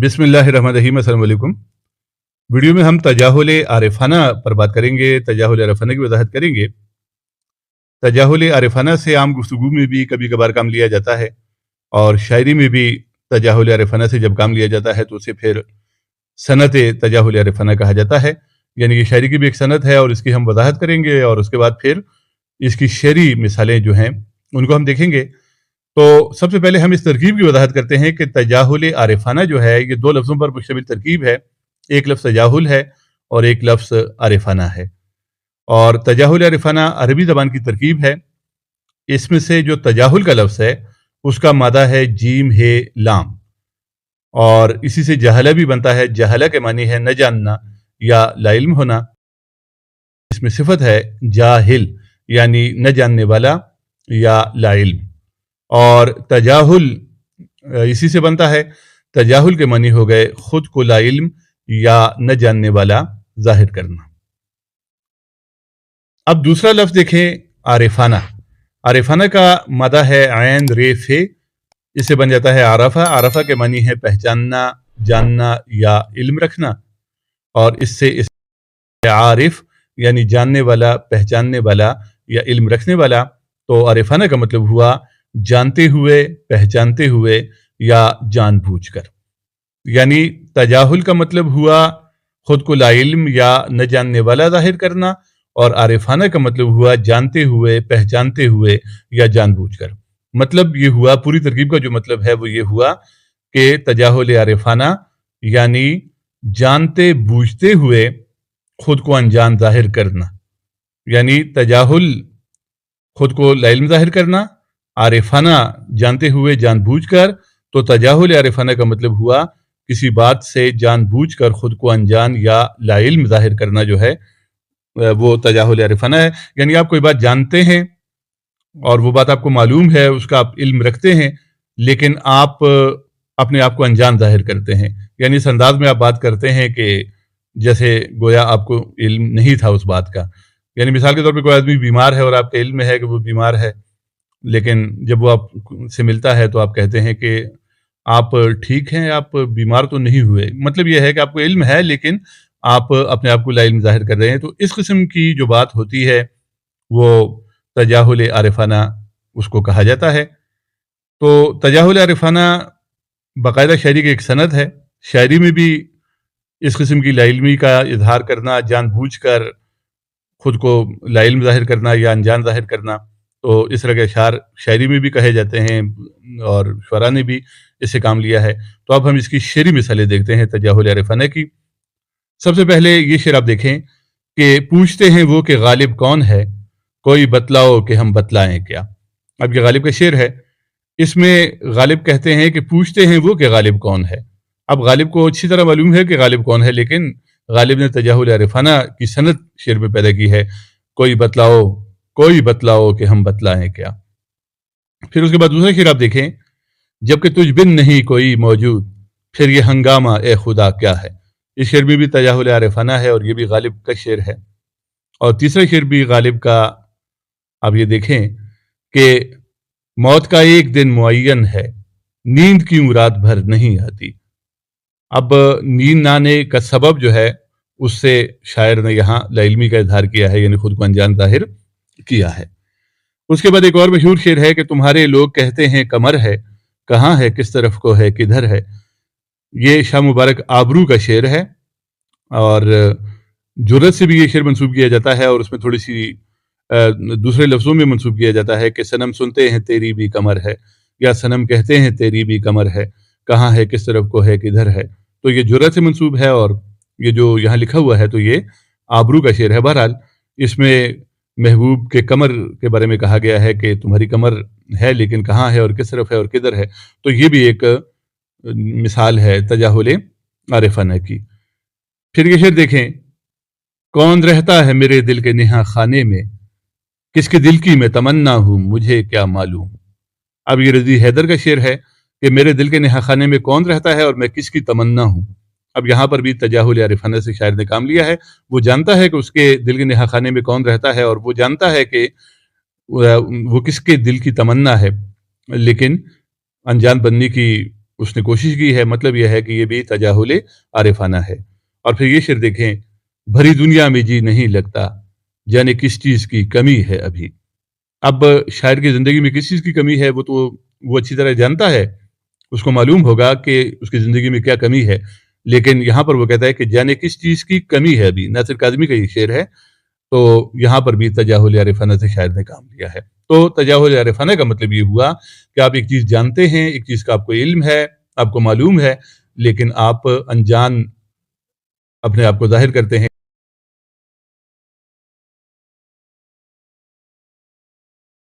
बिस्मिल्लाहिर्रहमानिर्रहीम। अस्सलाम वालेकुम। वीडियो में हम तजाहुल आरिफाना पर बात करेंगे, तजाहुल आरिफाना की वजाहत करेंगे। तजाहुल आरिफाना से आम गुफ्तगू में भी कभी कभार काम लिया जाता है और शायरी में भी तजाहुल आरिफाना से जब काम लिया जाता है तो उसे फिर सनत तजाहुल आरिफाना कहा जाता है। यानी कि शायरी की भी एक सनत है और इसकी हम वजाहत करेंगे और उसके बाद फिर इसकी शेरी मिसालें जो हैं उनको हम देखेंगे। तो सबसे पहले हम इस तरकीब की वजाहत करते हैं कि तजाहुल आरिफाना जो है ये दो लफ्ज़ों पर मुश्तमिल तरकीब है। एक लफ्ज़ तजाहुल है और एक लफ्ज़ आरिफाना है। और तजाहुल आरिफाना अरबी ज़बान की तरकीब है। इसमें से जो तजाहुल का लफ्ज़ है उसका मादा है जीम हे लाम, और इसी से जहला भी बनता है। जहला के मानी है न जानना या ला इल्म होना। इसमें सिफत है जाहिल यानी न जानने वाला या ला इल्म। और तजाहुल इसी से बनता है। तजाहुल के मानी हो गए खुद को ला इल्म या न जानने वाला जाहिर करना। अब दूसरा लफ्ज़ देखें, आरिफाना। आरिफाना का मादा है ऐन रे फे, इससे बन जाता है आरफा। आरफा के मानी है पहचानना, जानना या इल्म रखना, और इससे आरिफ यानी जानने वाला, पहचानने वाला या इल्म रखने वाला। तो आरिफाना का मतलब हुआ जानते हुए, पहचानते हुए या जानबूझकर। यानी तजाहुल का मतलब हुआ खुद को ला इल्म या न जानने वाला जाहिर करना, और आरिफाना का मतलब हुआ जानते हुए, पहचानते हुए या जानबूझकर। मतलब ये हुआ, पूरी तरकीब का जो मतलब है वो ये हुआ कि तजाहुल आरिफाना यानी जानते बूझते हुए खुद को अनजान जाहिर करना। यानी तजाहुल खुद को ला इल्म जाहिर करना, आरिफाना जानते हुए जानबूझकर। तो तजाहुल आरिफाना का मतलब हुआ किसी बात से जानबूझकर खुद को अनजान या ला इल्म जाहिर करना जो है वो तजाहुल आरिफाना है। यानी आप कोई बात जानते हैं और वो बात आपको मालूम है, उसका आप इल्म रखते हैं, लेकिन आप अपने आप को अनजान जाहिर करते हैं। यानी इस अंदाज में आप बात करते हैं कि जैसे गोया आपको इल्म नहीं था उस बात का। यानी मिसाल के तौर पे कोई आदमी बीमार है और आपका इल्म है कि वो बीमार है, लेकिन जब वो आपसे मिलता है तो आप कहते हैं कि आप ठीक हैं, आप बीमार तो नहीं हुए। मतलब ये है कि आपको इल्म है लेकिन आप अपने आप को ला इल्म जाहिर कर रहे हैं। तो इस किस्म की जो बात होती है वो तजाहुल आरिफाना उसको कहा जाता है। तो तजाहुल आरिफाना बाकायदा शायरी की एक सनद है। शायरी में भी इस किस्म की ला इल्मी का इजहार करना, जानबूझकर खुद को ला इल्म जाहिर करना या अनजान जाहिर करना, तो इस तरह के अशार शायरी में भी कहे जाते हैं और शुअरा ने भी इससे काम लिया है। तो अब हम इसकी शेरी मिसालें देखते हैं तजाहुल आरिफाना की। सबसे पहले ये शेर आप देखें कि पूछते हैं वो कि गालिब कौन है, कोई बतलाओ कि हम बतलाएं क्या। अब ये गालिब का शेर है। इसमें गालिब कहते हैं कि पूछते हैं वो कि गालिब कौन है। अब गालिब को अच्छी तरह मालूम है कि गालिब कौन है, लेकिन गालिब ने तजाहुल आरिफाना की सनत शेर में पैदा की है। कोई बतलाओ कि हम बतलाएं क्या। फिर उसके बाद दूसरा शेर आप देखें, जबकि तुझ बिन नहीं कोई मौजूद, फिर ये हंगामा ए खुदा क्या है। इस शेर में भी तजाहुल आरिफाना है और ये भी गालिब का शेर है। और तीसरा शेर भी गालिब का, आप ये देखें कि मौत का एक दिन मुअय्यन है, नींद क्यों रात भर नहीं आती। अब नींद ना आने का सबब जो है उससे शायर ने यहाँ ला इल्मी का इजहार किया है, यानी खुद को अनजान जाहिर किया है। उसके बाद एक और मशहूर शेर है कि तुम्हारे लोग कहते हैं कमर है, कहाँ है, किस तरफ को है, किधर है। ये शाह मुबारक आबरू का शेर है और जुर्रत से भी ये शेर मंसूब किया जाता है, और उसमें थोड़ी सी दूसरे लफ्ज़ों में मंसूब किया जाता है कि सनम सुनते हैं तेरी भी कमर है, या सनम कहते हैं तेरी भी कमर है, कहाँ है, किस तरफ को है, किधर है। तो ये जुर्रत से मंसूब है और ये जो यहाँ लिखा हुआ है तो ये आबरू का शेर है। बहरहाल इसमें महबूब के कमर के बारे में कहा गया है कि तुम्हारी कमर है लेकिन कहाँ है और किस तरफ है और किधर है। तो ये भी एक मिसाल है तजाहुल आरिफाना की। फिर ये शेर देखें, कौन रहता है मेरे दिल के नेहा खाने में, किसके दिल की मैं तमन्ना हूँ, मुझे क्या मालूम। अब ये रज़ी हैदर का शेर है कि मेरे दिल के नेहा खाने में कौन रहता है और मैं किसकी तमन्ना हूँ। अब यहाँ पर भी तजाहुल आरिफाना से शायर ने काम लिया है। वो जानता है कि उसके दिल के नेहा खाने में कौन रहता है और वो जानता है कि वो किसके दिल की तमन्ना है, लेकिन अनजान बनने की اس نے کوشش کی ہے، مطلب یہ ہے کہ یہ بھی تجاہل عارفانہ ہے۔ اور پھر یہ شعر دیکھیں، بھری دنیا میں جی نہیں لگتا، جانے کس چیز کی کمی ہے ابھی۔ اب شاعر کی زندگی میں کس چیز کی کمی ہے وہ اچھی طرح جانتا ہے، اس کو معلوم ہوگا کہ اس کی زندگی میں کیا کمی ہے، لیکن یہاں پر وہ کہتا ہے کہ جانے کس چیز کی کمی ہے ابھی۔ ناصر کاظمی کا یہ شعر ہے، تو یہاں پر بھی تجاہل عارفانہ سے شاعر نے کام لیا ہے۔ تو تجاہل عارفانہ کا مطلب یہ ہوا کہ آپ ایک چیز جانتے ہیں، ایک چیز کا آپ کو علم ہے، آپ کو معلوم ہے، لیکن آپ انجان اپنے آپ کو ظاہر کرتے ہیں۔